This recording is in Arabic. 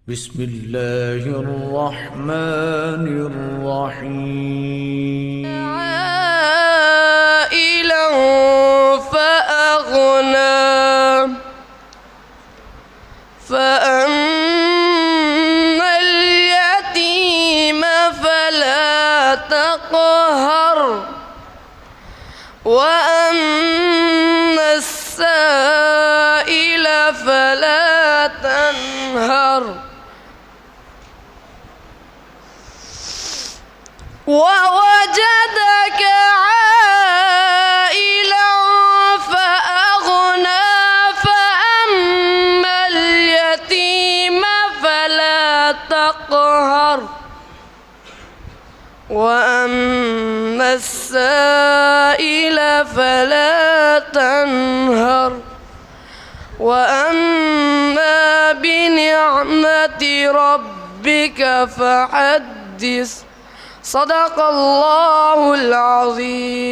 بسم الله الرحمن الرحيم. عائلا فأغنى فأما اليتيم فلا تقهر وأما السائل فلا تنهر ووجدك عائلا فأغنى فأما اليتيم فلا تقهر وأما السائل فلا تنهر وأما بنعمة ربك فحدث. صدق الله العظيم.